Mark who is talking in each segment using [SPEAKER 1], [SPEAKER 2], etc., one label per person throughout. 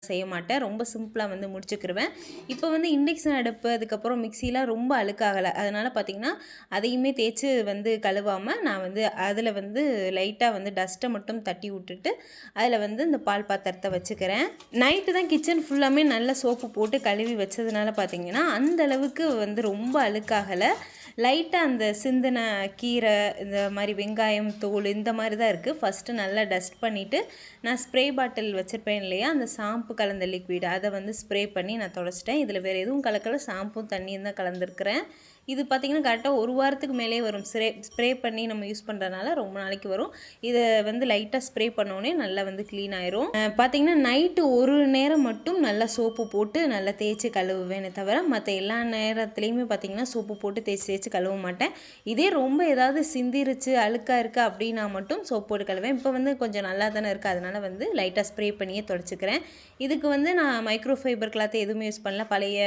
[SPEAKER 1] செய்ய மாட்டேன். ரொம்ப சிம்பிளாக வந்து முடிச்சுக்கிருவேன். இப்போ வந்து இண்டக்ஷன் அடுப்பு அதுக்கப்புறம் மிக்சிலாம் ரொம்ப அழுக்காகலை. அதனால் பார்த்திங்கன்னா அதையுமே தேய்ச்சி வந்து கழுவாமல் நான் வந்து அதில் வந்து லைட்டாக வந்து டஸ்ட்டை மட்டும் தட்டி விட்டுட்டு அதில் வந்து இந்த பால் பாத்திரத்தை வச்சுக்கிறேன். நைட்டு தான் கிச்சன் ஃபுல்லாமே நல்ல சோப்பு போட்டு கழுவி வச்சதுனால பார்த்திங்கன்னா அந்தளவுக்கு வந்து ரொம்ப அழுக்காகலை. லைட்டாக அந்த சிந்தின கீரை இந்த மாதிரி வெங்காயம் தோல் இந்த மாதிரி தான் இருக்குது. ஃபஸ்ட்டு நல்லா டஸ்ட் பண்ணிவிட்டு நான் ஸ்ப்ரே பாட்டில் வச்சுருப்பேன் இல்லையா, அந்த ஷாம்பு கலந்த லிக்விட் அதை வந்து ஸ்ப்ரே பண்ணி நான் தொடச்சிட்டேன். இதில் வேறு எதுவும் கலக்கல, ஷாம்பும் தண்ணியும் தான் கலந்துருக்கிறேன். இது பார்த்திங்கன்னா கரெக்டாக 1 வாரத்துக்கு மேலே வரும். ஸ்ப்ரே பண்ணி நம்ம யூஸ் பண்ணுறதுனால ரொம்ப நாளைக்கு வரும். இதை வந்து லைட்டாக ஸ்ப்ரே பண்ணோடனே நல்லா வந்து க்ளீன் ஆயிரும். பார்த்திங்கன்னா நைட்டு ஒரு நேரம் மட்டும் நல்லா சோப்பு போட்டு நல்லா தேய்ச்சி கழுவுவேனே தவிர மற்ற எல்லா நேரத்துலேயுமே பார்த்திங்கன்னா சோப்பு போட்டு தேய்ச்சி கழுவ மாட்டேன். இதே ரொம்ப ஏதாவது சிந்திருச்சு அழுக்காக இருக்குது அப்படின்னா மட்டும் சோப்பு போட்டு கழுவேன். இப்போ வந்து கொஞ்சம் நல்லா தானே இருக்குது, அதனால் வந்து லைட்டாக ஸ்ப்ரே பண்ணியே தொடச்சிக்கிறேன். இதுக்கு வந்து நான் மைக்ரோ ஃபைபர் கிளாத்தை எதுவுமே யூஸ் பண்ணல. பழைய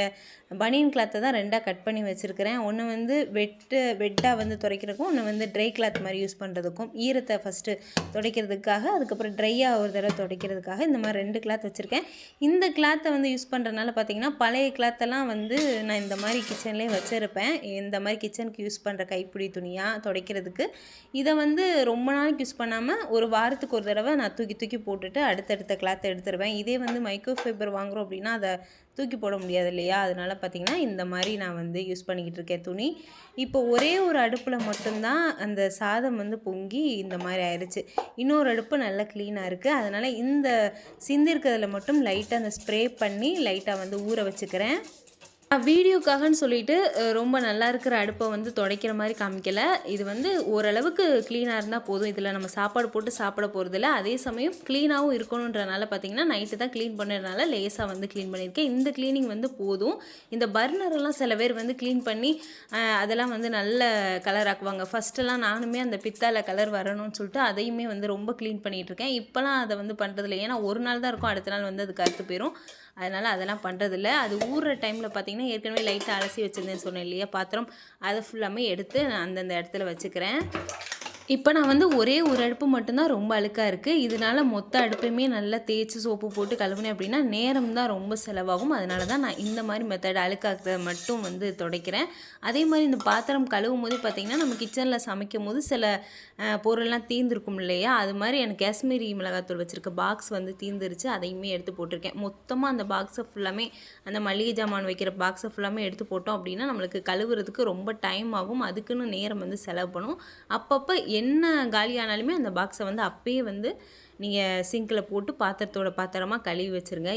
[SPEAKER 1] பனியன் கிளாத்தை தான் 2ஆக கட் பண்ணி வச்சுருக்கிறேன். ஒன்று வந்து வெட்டாக வந்து துடைக்கிறதுக்கும், ஒன்று வந்து ட்ரை கிளாத் மாதிரி யூஸ் பண்ணுறதுக்கும், ஈரத்தை ஃபஸ்ட்டு துடைக்கிறதுக்காக அதுக்கப்புறம் ட்ரையாக ஒரு தடவை துடைக்கிறதுக்காக இந்த மாதிரி 2 கிளாத் வச்சுருக்கேன். இந்த கிளாத்தை வந்து யூஸ் பண்ணுறதுனால பார்த்திங்கன்னா பழைய கிளாத்தெல்லாம் வந்து நான் இந்த மாதிரி கிச்சன்லேயே வச்சுருப்பேன். இந்த மாதிரி கிச்சனுக்கு யூஸ் பண்ணுற கைப்பிடி துணியாக துடைக்கிறதுக்கு. இதை வந்து ரொம்ப நாளைக்கு யூஸ் பண்ணாமல் ஒரு வாரத்துக்கு ஒரு தடவை நான் தூக்கி போட்டுட்டு அடுத்தடுத்த கிளாத்தை எடுத்துருவேன். இதே வந்து மைக்ரோ ஃபைபர் வாங்குகிறோம் அப்படின்னா அதை தூக்கி போட முடியாது இல்லையா, அதனால் பார்த்திங்கன்னா இந்த மாதிரி நான் வந்து யூஸ் பண்ணிக்கிட்டு இருக்கேன் துணி. இப்போ ஒரே ஒரு அடுப்பில் மட்டும்தான் அந்த சாதம் வந்து பொங்கி இந்த மாதிரி ஆயிடுச்சு. இன்னொரு அடுப்பு நல்லா க்ளீனாக இருக்குது. அதனால் இந்த சிந்திருக்கிறதுல மட்டும் லைட்டாக அந்த ஸ்ப்ரே பண்ணி லைட்டாக வந்து ஊற வச்சுக்கிறேன். வீடியோக்காகன்னு சொல்லிட்டு ரொம்ப நல்லா இருக்கிற அடுப்பை வந்து துடைக்கிற மாதிரி காமிக்கலை. இது வந்து ஓரளவுக்கு க்ளீனாக இருந்தால் போதும். இதில் நம்ம சாப்பாடு போட்டு சாப்பிட போகிறதில்ல. அதே சமயம் க்ளீனாகவும் இருக்கணுன்றனால பார்த்திங்கன்னா நைட்டு தான் க்ளீன் பண்ணுறதுனால லேசாக வந்து க்ளீன் பண்ணியிருக்கேன். இந்த க்ளீனிங் வந்து போதும். இந்த பர்னரெல்லாம் சில பேர் வந்து க்ளீன் பண்ணி அதெல்லாம் வந்து நல்ல கலர் ஆக்குவாங்க. ஃபஸ்ட்டெல்லாம் நானுமே அந்த பித்தால கலர் வரணும்னு சொல்லிட்டு அதையுமே வந்து ரொம்ப க்ளீன் பண்ணிகிட்ருக்கேன். இப்போலாம் அதை வந்து பண்ணுறதில்ல. ஏன்னா ஒரு நாள் தான் இருக்கும், அடுத்த நாள் வந்து அது கருத்து போயிடும். அதனால் அதெல்லாம் பண்ணுறதில்ல. அது ஊறுற டைமில் பார்த்திங்கன்னா ஏற்கனவே லைட்டாக அலசி வச்சுருந்தேன்னு சொன்னேன் இல்லையா பாத்திரம், அதை ஃபுல்லாமே எடுத்து நான் அந்தந்த இடத்துல வச்சுக்கிறேன். இப்போ நான் வந்து ஒரே ஒரு அடுப்பு மட்டும்தான் ரொம்ப அழுக்காக இருக்குது. இதனால் மொத்த அடுப்பையுமே நல்லா தேய்ச்சி சோப்பு போட்டு கழுவுனேன் அப்படின்னா நேரம் தான் ரொம்ப செலவாகும். அதனால தான் நான் இந்த மாதிரி மெத்தட் அழுக்காக்கிறத மட்டும் வந்து துடைக்கிறேன். அதே மாதிரி இந்த பாத்திரம் கழுவும் போது பார்த்திங்கன்னா நம்ம கிச்சனில் சமைக்கும் போது சில பொருள்லாம் தீர்ந்துருக்கும் இல்லையா, அது மாதிரி எனக்கு காஷ்மீரி மிளகாத்தூள் வச்சுருக்க பாக்ஸ் வந்து தீர்ந்துருச்சு. அதையுமே எடுத்து போட்டிருக்கேன். மொத்தமாக அந்த பாக்ஸை ஃபுல்லாமே அந்த மளிகை ஜாமான் வைக்கிற பாக்ஸை ஃபுல்லாமே எடுத்து போட்டோம் அப்படின்னா நம்மளுக்கு கழுவுறதுக்கு ரொம்ப டைம் ஆகும். அதுக்குன்னு நேரம் வந்து செலவு பண்ணும். அப்பப்போ என்ன காலியானாலுமே அந்த பாக்ஸை வந்து அப்பயே வந்து நீங்கள் சிங்கில் போட்டு பாத்திரத்தோட பாத்திரமாக கழுவி வச்சுருங்க.